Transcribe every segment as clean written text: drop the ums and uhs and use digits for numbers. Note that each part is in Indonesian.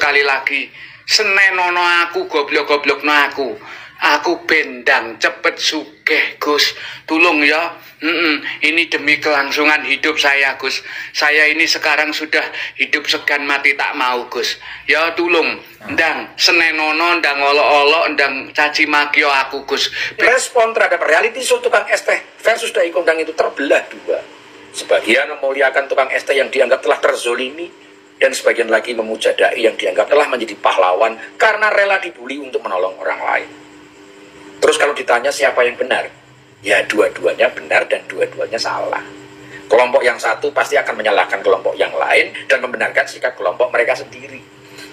sekali lagi, senenono aku, goblok-goblokno aku bendang cepet sugih Gus, tulung ya. Ini demi kelangsungan hidup saya Gus. Saya ini sekarang sudah hidup segan mati tak mau Gus. Ya tulung, ndang senenono, ndang olok-olok, ndang caci maki aku Gus. Respon terhadap reality show tukang es teh versus Dai Kondang itu terbelah dua. Sebagian memuliakan tukang es teh yang dianggap telah terzolimi, dan sebagian lagi memuja dai yang dianggap telah menjadi pahlawan karena rela dibully untuk menolong orang lain. Terus kalau ditanya siapa yang benar, ya dua-duanya benar dan dua-duanya salah. Kelompok yang satu pasti akan menyalahkan kelompok yang lain dan membenarkan sikap kelompok mereka sendiri.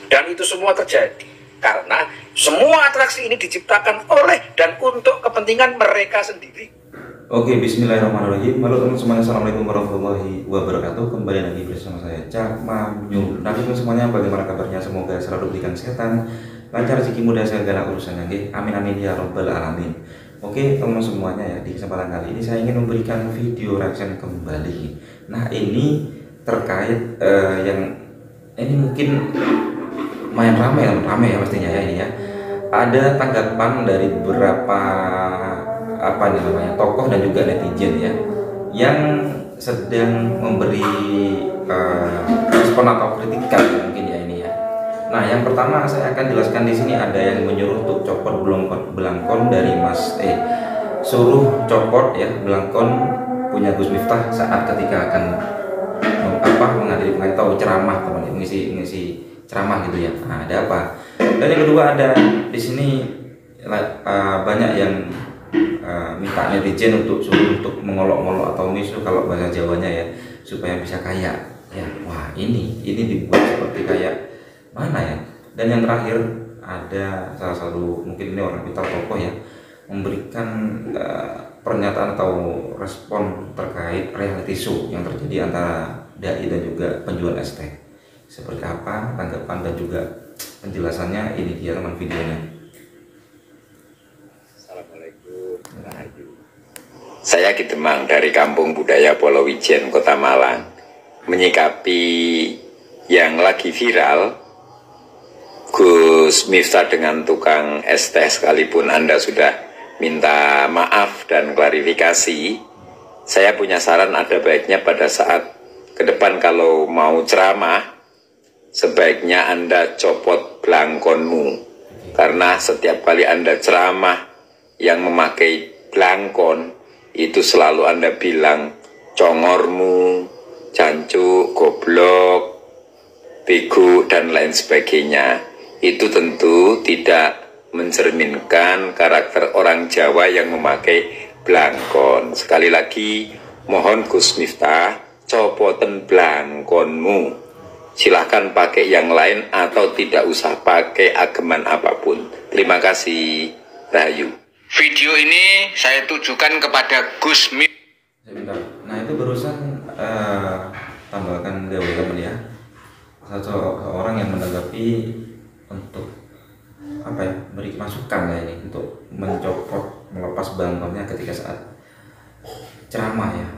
Dan itu semua terjadi karena semua atraksi ini diciptakan oleh dan untuk kepentingan mereka sendiri. Oke, bismillahirrahmanirrahim. Halo teman-teman, assalamualaikum warahmatullahi wabarakatuh. Kembali lagi bersama saya Cak Mamnyu. Nah teman semuanya, bagaimana kabarnya? Semoga selalu diberikan kesehatan, lancar rezeki, mudah segala urusannya. Amin amin ya robbal alamin. Oke teman semuanya ya, di kesempatan kali ini saya ingin memberikan video reaction kembali. Nah ini terkait yang ini mungkin lumayan ramai ya pastinya ya ini ya. Ada tanggapan dari beberapa tokoh dan juga netizen ya yang sedang memberi respon atau kritikan mungkin ya ini ya. Nah yang pertama saya akan jelaskan di sini, ada yang menyuruh untuk copot belangkon dari suruh copot ya belangkon punya Gus Miftah saat ketika akan menghadiri atau ceramah mengisi ceramah gitu ya. Nah ada apa? Dan yang kedua ada di sini banyak yang minta netizen untuk mengolok-olok atau misu kalau bahasa Jawanya ya, supaya bisa kaya ya. Wah ini dibuat seperti kayak mana ya. Dan yang terakhir ada salah satu, mungkin ini orang vital tokoh ya, memberikan pernyataan atau respon terkait reality show yang terjadi antara dai dan juga penjual es teh. Seperti apa tanggapan dan juga penjelasannya, ini dia teman videonya. Saya Ki Demang dari Kampung Budaya Polowijen, Kota Malang. Menyikapi yang lagi viral, Gus Miftah dengan tukang es teh, sekalipun Anda sudah minta maaf dan klarifikasi, saya punya saran, ada baiknya pada saat ke depan kalau mau ceramah, sebaiknya Anda copot belangkonmu. Karena setiap kali Anda ceramah yang memakai belangkon, itu selalu Anda bilang congormu, jancuk, goblok, bego, dan lain sebagainya. Itu tentu tidak mencerminkan karakter orang Jawa yang memakai belangkon. Sekali lagi, mohon Gus Miftah, copoten belangkonmu. Silahkan pakai yang lain atau tidak usah pakai ageman apapun. Terima kasih. Rahayu. Video ini saya tujukan kepada Gus Miftah. Nah itu barusan tambahkan teman ya, seorang yang menanggapi untuk beri masukan ya ini untuk mencopot, melepas belangkonnya ketika saat ceramah ya.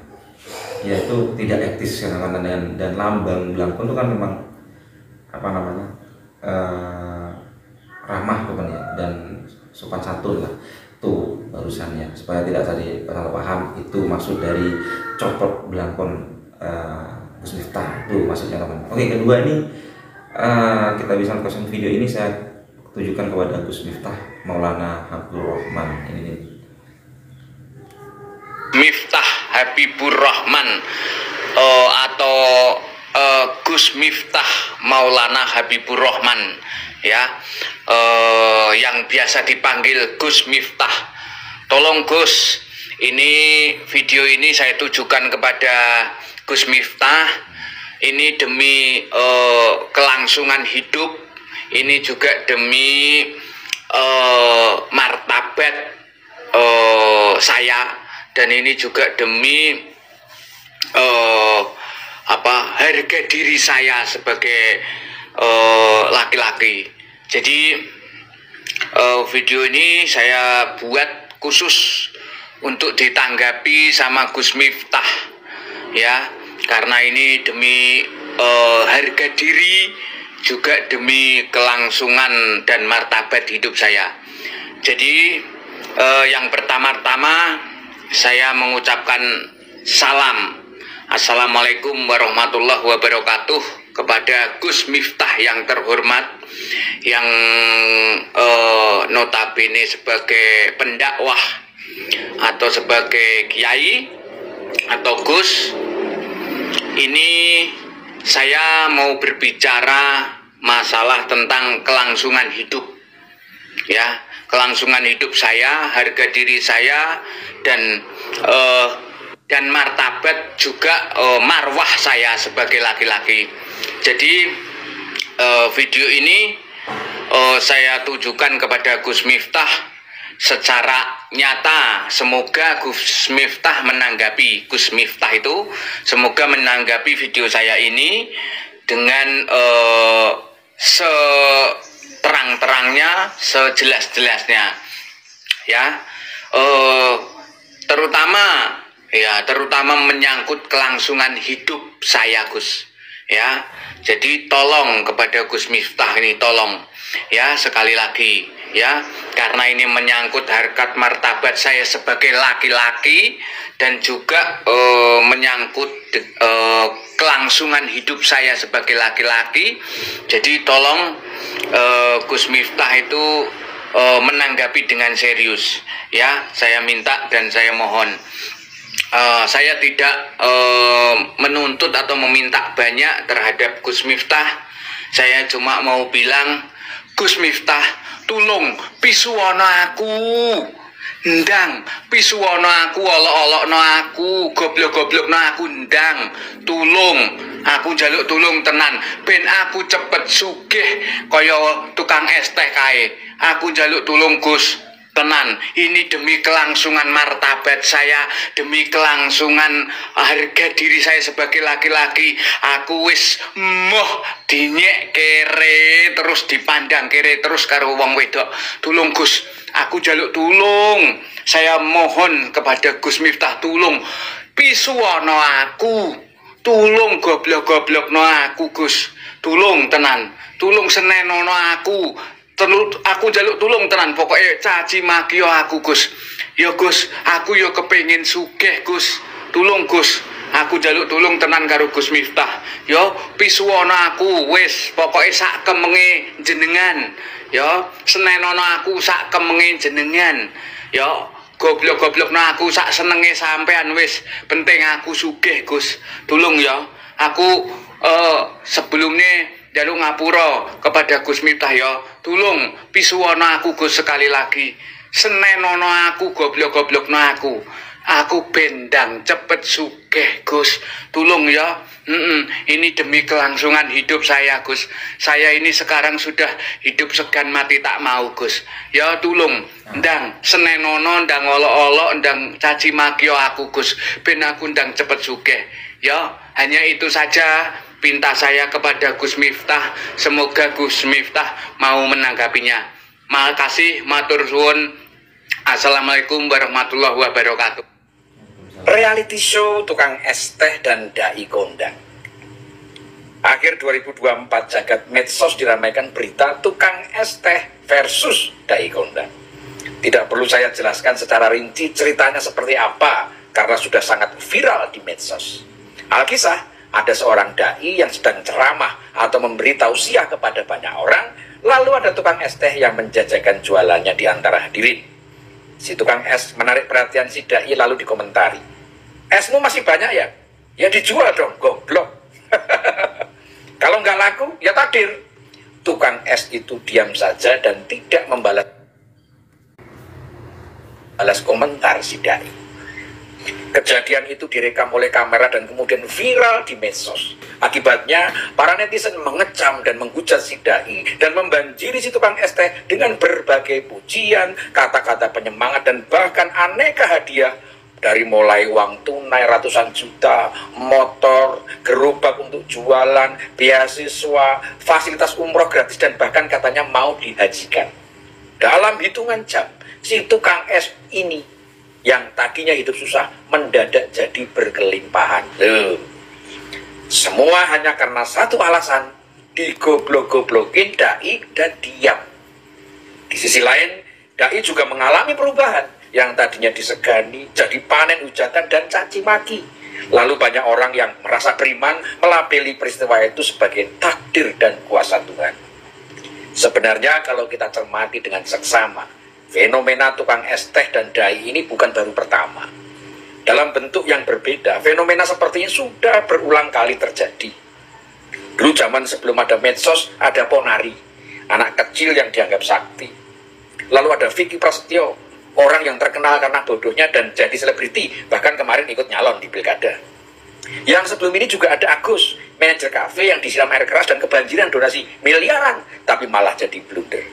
Yaitu tidak etis karena dan lambang belangkon itu kan memang ramah ya, dan sopan santun lah. Tuh barusannya, supaya tidak tadi salah paham, itu maksud dari copot belangkon Gus Miftah, itu maksudnya teman. Oke, kedua ini kita bisa langsung video ini saya tujukan kepada Gus Miftah Maulana Habibur Rahman. Ini Miftah Habibur Rahman atau Gus Miftah Maulana Habibur Rahman ya, yang biasa dipanggil Gus Miftah. Tolong Gus, ini video ini saya tujukan kepada Gus Miftah. Ini demi kelangsungan hidup, ini juga demi martabat saya, dan ini juga demi harga diri saya sebagai laki-laki. Jadi video ini saya buat khusus untuk ditanggapi sama Gus Miftah ya, karena ini demi harga diri juga demi kelangsungan dan martabat hidup saya. Jadi yang pertama-tama saya mengucapkan salam Assalamualaikum warahmatullahi wabarakatuh kepada Gus Miftah yang terhormat, yang notabene sebagai pendakwah atau sebagai kiai atau Gus. Ini saya mau berbicara masalah tentang kelangsungan hidup, ya, kelangsungan hidup saya, harga diri saya, dan martabat juga marwah saya sebagai laki-laki. Jadi video ini saya tujukan kepada Gus Miftah secara nyata. Semoga Gus Miftah menanggapi. Gus Miftah itu semoga menanggapi video saya ini dengan seterang-terangnya, sejelas-jelasnya, ya. Terutama menyangkut kelangsungan hidup saya, Gus, ya. Jadi tolong kepada Gus Miftah ini, tolong, ya, sekali lagi, ya, karena ini menyangkut harkat martabat saya sebagai laki-laki dan juga menyangkut kelangsungan hidup saya sebagai laki-laki. Jadi tolong Gus Miftah itu menanggapi dengan serius, ya. Saya minta dan saya mohon. Saya tidak menuntut atau meminta banyak terhadap Gus Miftah. Saya cuma mau bilang, Gus Miftah, tulung pisuwono aku, ndang pisuwono aku, olok-olokno aku, goblok-goblokno aku, ndang, tulung, aku njaluk tulung tenan, ben aku cepet sugih kaya tukang es teh kae. Aku njaluk tulung, Gus, tenan, ini demi kelangsungan martabat saya, demi kelangsungan harga diri saya sebagai laki-laki. Aku wis moh dinyek kere terus, dipandang kere terus karo wong wedok. Tulung, Gus, aku jaluk tulung. Saya mohon kepada Gus Miftah, tulung pisuwono aku, tulung goblok-goblokno aku, Gus, tulung tenan, tulung senenono aku. Aku jaluk tulung tenan, pokoknya caci maki aku, Gus. Ya Gus, aku yo kepengin sugih, Gus. Tulung, Gus, aku jaluk tulung tenan karo Gus Miftah. Yo pisuwono aku, wis pokoknya sak kemenge jenengan. Yo senenono aku sak kemenge jenengan. Yo goblok-goblokno aku sak senenge sampean, wis penting aku sugih, Gus. Tulung ya. Aku sebelumnya jaluk ngapura kepada Gus Miftah, ya. Tulung pisuwono aku, Gus, sekali lagi. Senenono aku, goblok-goblokno aku. Aku bendang cepet sugih, Gus. Tulung ya. Ini demi kelangsungan hidup saya, Gus. Saya ini sekarang sudah hidup segan mati tak mau, Gus. Ya tulung, ndang senenono, ndang olok-olok, ndang caci maki aku, Gus. Ben aku ndang cepet sugih. Ya, hanya itu saja pinta saya kepada Gus Miftah. Semoga Gus Miftah mau menanggapinya. Makasih, matur suwun. Assalamualaikum warahmatullahi wabarakatuh. Reality show tukang es teh dan dai kondang. Akhir 2024 jagat medsos diramaikan berita tukang es teh versus dai kondang. Tidak perlu saya jelaskan secara rinci ceritanya seperti apa karena sudah sangat viral di medsos. Alkisah, ada seorang dai yang sedang ceramah atau memberi tausiah kepada banyak orang, lalu ada tukang es teh yang menjajakan jualannya di antara hadirin. Si tukang es menarik perhatian si dai lalu dikomentari, "Esmu masih banyak ya? Ya dijual dong, goblok." Kalau nggak laku, ya takdir. Tukang es itu diam saja dan tidak membalas komentar si dai. Kejadian itu direkam oleh kamera dan kemudian viral di medsos. Akibatnya, para netizen mengecam dan menghujat si dai dan membanjiri si tukang es teh dengan berbagai pujian, kata-kata penyemangat, dan bahkan aneka hadiah. Dari mulai uang tunai ratusan juta, motor, gerobak untuk jualan, beasiswa, fasilitas umroh gratis, dan bahkan katanya mau dihajikan. Dalam hitungan jam, si tukang es ini yang tadinya hidup susah mendadak jadi berkelimpahan. Semua hanya karena satu alasan, digoblok-goblokin dai dan diam. Di sisi lain, dai juga mengalami perubahan yang tadinya disegani jadi panen hujatan dan caci maki. Lalu banyak orang yang merasa beriman melabeli peristiwa itu sebagai takdir dan kuasa Tuhan. Sebenarnya kalau kita cermati dengan seksama, fenomena tukang es teh dan dai ini bukan baru pertama. Dalam bentuk yang berbeda, fenomena seperti ini sudah berulang kali terjadi. Dulu zaman sebelum ada medsos, ada Ponari, anak kecil yang dianggap sakti. Lalu ada Vicky Prasetyo, orang yang terkenal karena bodohnya dan jadi selebriti, bahkan kemarin ikut nyalon di pilkada. Yang sebelum ini juga ada Agus, manajer kafe yang disiram air keras dan kebanjiran donasi miliaran, tapi malah jadi blunder.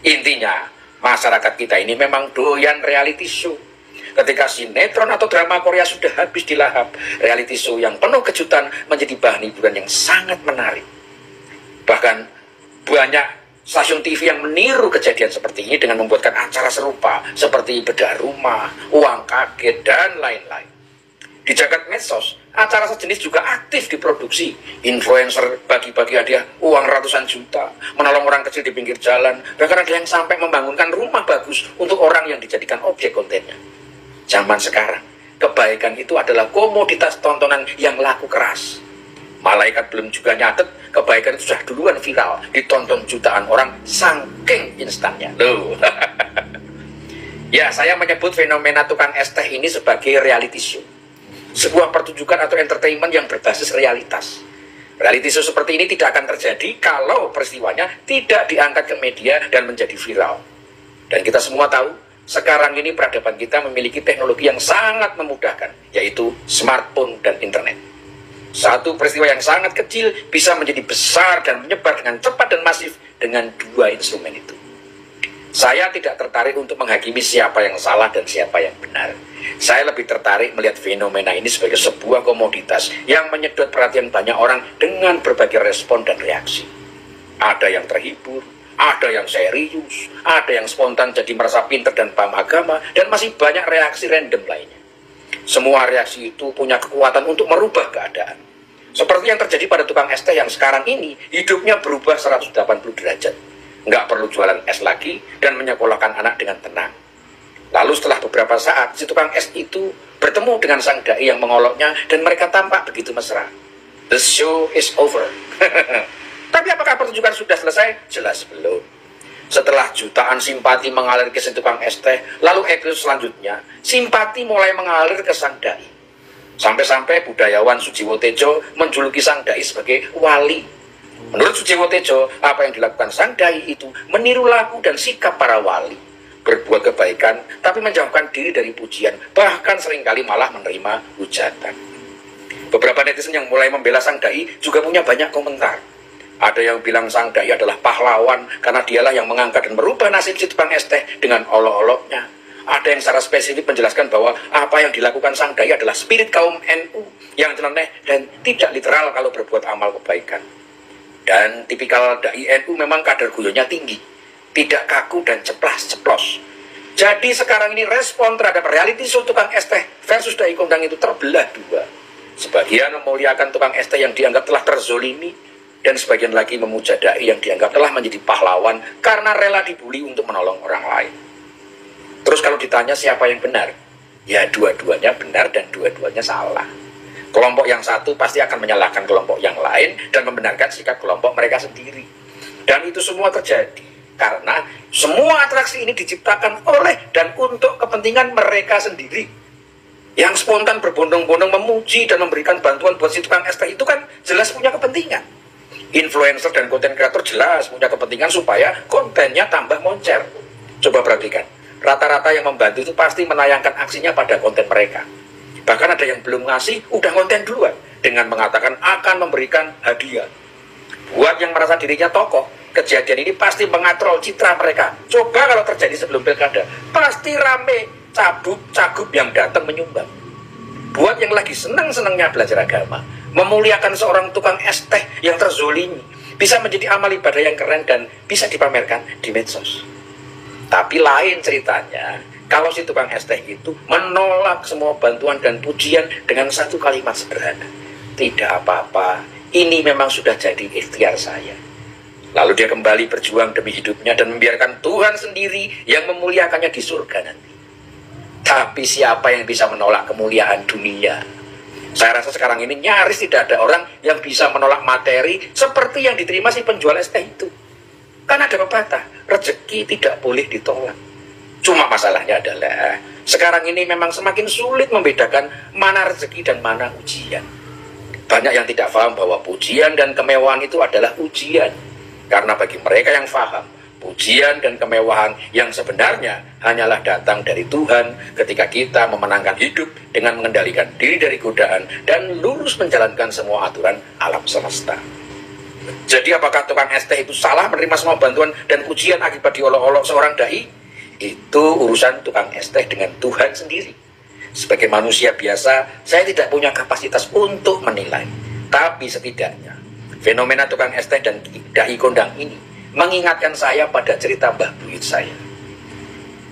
Intinya, masyarakat kita ini memang doyan reality show. Ketika sinetron atau drama Korea sudah habis dilahap, reality show yang penuh kejutan menjadi bahan hiburan yang sangat menarik. Bahkan banyak stasiun TV yang meniru kejadian seperti ini dengan membuatkan acara serupa seperti bedah rumah, uang kaget, dan lain-lain. Di jagat medsos, acara sejenis juga aktif diproduksi. Influencer bagi-bagi hadiah uang ratusan juta, menolong orang kecil di pinggir jalan, bahkan ada yang sampai membangunkan rumah bagus untuk orang yang dijadikan objek kontennya. Zaman sekarang, kebaikan itu adalah komoditas tontonan yang laku keras. Malaikat belum juga nyatet, kebaikan itu sudah duluan viral, ditonton jutaan orang saking instannya. Loh. Ya, saya menyebut fenomena tukang es teh ini sebagai reality show. Sebuah pertunjukan atau entertainment yang berbasis realitas. Reality show seperti ini tidak akan terjadi kalau peristiwanya tidak diangkat ke media dan menjadi viral. Dan kita semua tahu, sekarang ini peradaban kita memiliki teknologi yang sangat memudahkan, yaitu smartphone dan internet. Satu peristiwa yang sangat kecil bisa menjadi besar dan menyebar dengan cepat dan masif dengan dua instrumen itu. Saya tidak tertarik untuk menghakimi siapa yang salah dan siapa yang benar. Saya lebih tertarik melihat fenomena ini sebagai sebuah komoditas yang menyedot perhatian banyak orang dengan berbagai respon dan reaksi. Ada yang terhibur, ada yang serius, ada yang spontan jadi merasa pintar dan paham agama, dan masih banyak reaksi random lainnya. Semua reaksi itu punya kekuatan untuk merubah keadaan. Seperti yang terjadi pada tukang es teh yang sekarang ini, hidupnya berubah 180 derajat. Nggak perlu jualan es lagi dan menyekolahkan anak dengan tenang. Lalu setelah beberapa saat, si tukang es itu bertemu dengan sang dai yang mengoloknya dan mereka tampak begitu mesra. The show is over. Tapi apakah pertunjukan sudah selesai? Jelas belum. Setelah jutaan simpati mengalir ke si tukang es teh, lalu episode selanjutnya, simpati mulai mengalir ke sang dai. Sampai-sampai budayawan Sujiwo Tejo menjuluki sang dai sebagai wali. Menurut Sujiwo Tejo, apa yang dilakukan sang dai itu meniru laku dan sikap para wali. Berbuat kebaikan, tapi menjauhkan diri dari pujian, bahkan seringkali malah menerima hujatan. Beberapa netizen yang mulai membela sang dai juga punya banyak komentar. Ada yang bilang sang dai adalah pahlawan karena dialah yang mengangkat dan merubah nasib si tukang es teh dengan olok-oloknya. Ada yang secara spesifik menjelaskan bahwa apa yang dilakukan sang dai adalah spirit kaum NU yang nyeleneh dan tidak literal kalau berbuat amal kebaikan. Dan tipikal dai NU memang kadar guyonnya tinggi, tidak kaku dan ceplas-ceplos. Jadi sekarang ini respon terhadap reality show tukang es teh versus dai kondang itu terbelah dua. Sebagian memuliakan tukang es teh yang dianggap telah terzolimi, dan sebagian lagi memuja dai yang dianggap telah menjadi pahlawan karena rela dibully untuk menolong orang lain. Terus kalau ditanya siapa yang benar, ya dua-duanya benar dan dua-duanya salah. Kelompok yang satu pasti akan menyalahkan kelompok yang lain dan membenarkan sikap kelompok mereka sendiri. Dan itu semua terjadi karena semua atraksi ini diciptakan oleh dan untuk kepentingan mereka sendiri. Yang spontan berbondong-bondong memuji dan memberikan bantuan buat si tukang es teh itu kan jelas punya kepentingan. Influencer dan konten kreator jelas punya kepentingan supaya kontennya tambah moncer. Coba perhatikan, rata-rata yang membantu itu pasti menayangkan aksinya pada konten mereka. Bahkan ada yang belum ngasih, udah konten duluan dengan mengatakan akan memberikan hadiah. Buat yang merasa dirinya tokoh, kejadian ini pasti mengatrol citra mereka. Coba kalau terjadi sebelum pilkada, pasti rame cagup yang datang menyumbang. Buat yang lagi senang-senangnya belajar agama, memuliakan seorang tukang es teh yang terzolimi, bisa menjadi amal ibadah yang keren dan bisa dipamerkan di medsos. Tapi lain ceritanya, kalau si tukang es teh itu menolak semua bantuan dan pujian dengan satu kalimat sederhana. Tidak apa-apa, Ini memang sudah jadi ikhtiar saya. Lalu dia kembali berjuang demi hidupnya dan membiarkan Tuhan sendiri yang memuliakannya di surga nanti. Tapi siapa yang bisa menolak kemuliaan dunia? Saya rasa sekarang ini nyaris tidak ada orang yang bisa menolak materi seperti yang diterima si penjual es teh itu. Karena ada pepatah, rezeki tidak boleh ditolak. Cuma masalahnya adalah sekarang ini memang semakin sulit membedakan mana rezeki dan mana ujian. Banyak yang tidak paham bahwa pujian dan kemewahan itu adalah ujian. Karena bagi mereka yang paham, pujian dan kemewahan yang sebenarnya hanyalah datang dari Tuhan ketika kita memenangkan hidup dengan mengendalikan diri dari godaan dan lurus menjalankan semua aturan alam semesta. Jadi apakah tukang es teh itu salah menerima semua bantuan dan pujian akibat diolok-olok seorang dai? Itu urusan tukang es teh dengan Tuhan sendiri. Sebagai manusia biasa, saya tidak punya kapasitas untuk menilai. Tapi setidaknya, fenomena tukang es teh dan dai kondang ini mengingatkan saya pada cerita Mbah Buyut saya.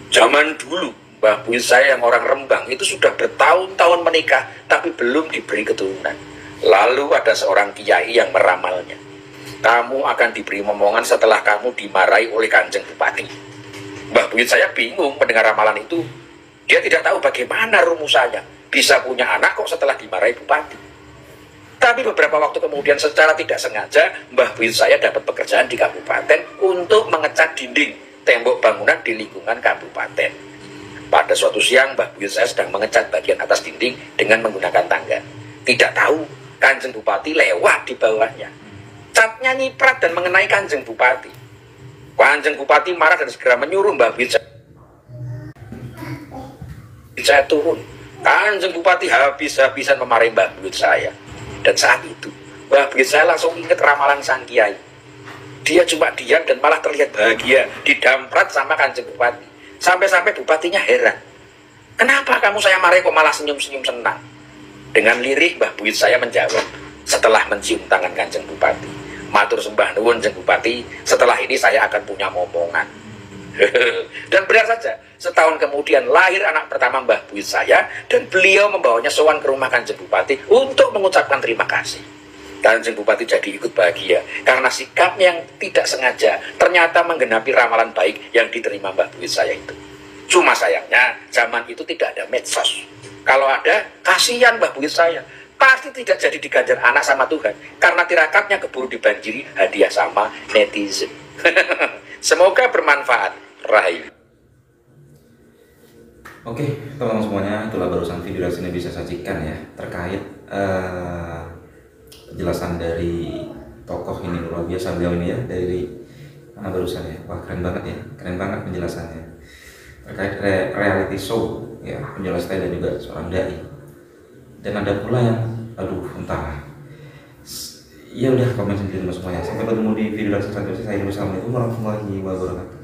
Zaman dulu, Mbah Buyut saya yang orang Rembang itu sudah bertahun-tahun menikah, tapi belum diberi keturunan. Lalu ada seorang kiai yang meramalnya. Kamu akan diberi momongan setelah kamu dimarahi oleh Kanjeng Bupati. Mbah Buyut saya bingung mendengar ramalan itu. Dia tidak tahu bagaimana rumusannya. Bisa punya anak kok setelah dimarahi Bupati. Tapi beberapa waktu kemudian secara tidak sengaja Mbah Buyut saya dapat pekerjaan di kabupaten untuk mengecat dinding tembok bangunan di lingkungan kabupaten. Pada suatu siang Mbah Buyut saya sedang mengecat bagian atas dinding dengan menggunakan tangga. Tidak tahu Kanjeng Bupati lewat di bawahnya. Catnya nyiprat dan mengenai Kanjeng Bupati. Kanjeng Bupati marah dan segera menyuruh Mbah Buyut saya turun. Kanjeng Bupati habis-habisan memarahi Mbah Buyut saya. Dan saat itu Mbah Buyut saya langsung ingat ramalan sang kiai. Dia cuma diam dan malah terlihat bahagia didamprat sama Kanjeng Bupati. Sampai-sampai bupatinya heran. Kenapa kamu saya marahi kok malah senyum-senyum senang? Dengan lirih Mbah Buyut saya menjawab setelah mencium tangan Kanjeng Bupati. Matur sembah nuwun Kanjeng Bupati, setelah ini saya akan punya momongan. Dan benar saja, setahun kemudian lahir anak pertama Mbah Buyut saya dan beliau membawanya sowan ke rumah Kanjeng Bupati untuk mengucapkan terima kasih. Kanjeng Bupati jadi ikut bahagia karena sikapnya yang tidak sengaja ternyata menggenapi ramalan baik yang diterima Mbah Buyut saya itu. Cuma sayangnya zaman itu tidak ada medsos. Kalau ada, kasihan Mbah Buyut saya. Pasti tidak jadi diganjar anak sama Tuhan karena tirakatnya keburu dibanjiri hadiah sama netizen. Semoga bermanfaat. Rahayu. Oke, teman-teman semuanya, itulah barusan video yang saya bisa sajikan ya terkait penjelasan dari tokoh ini, luar biasa beliau ini ya, dari mana barusan ya. Wah, keren banget ya, keren banget penjelasannya terkait reality show ya, penjelasannya dan juga seorang dai. Dan ada pula yang entah ya udah, komen sendiri semuanya. Sampai ketemu di video selanjutnya. Saya Assalamualaikum warahmatullahi wabarakatuh.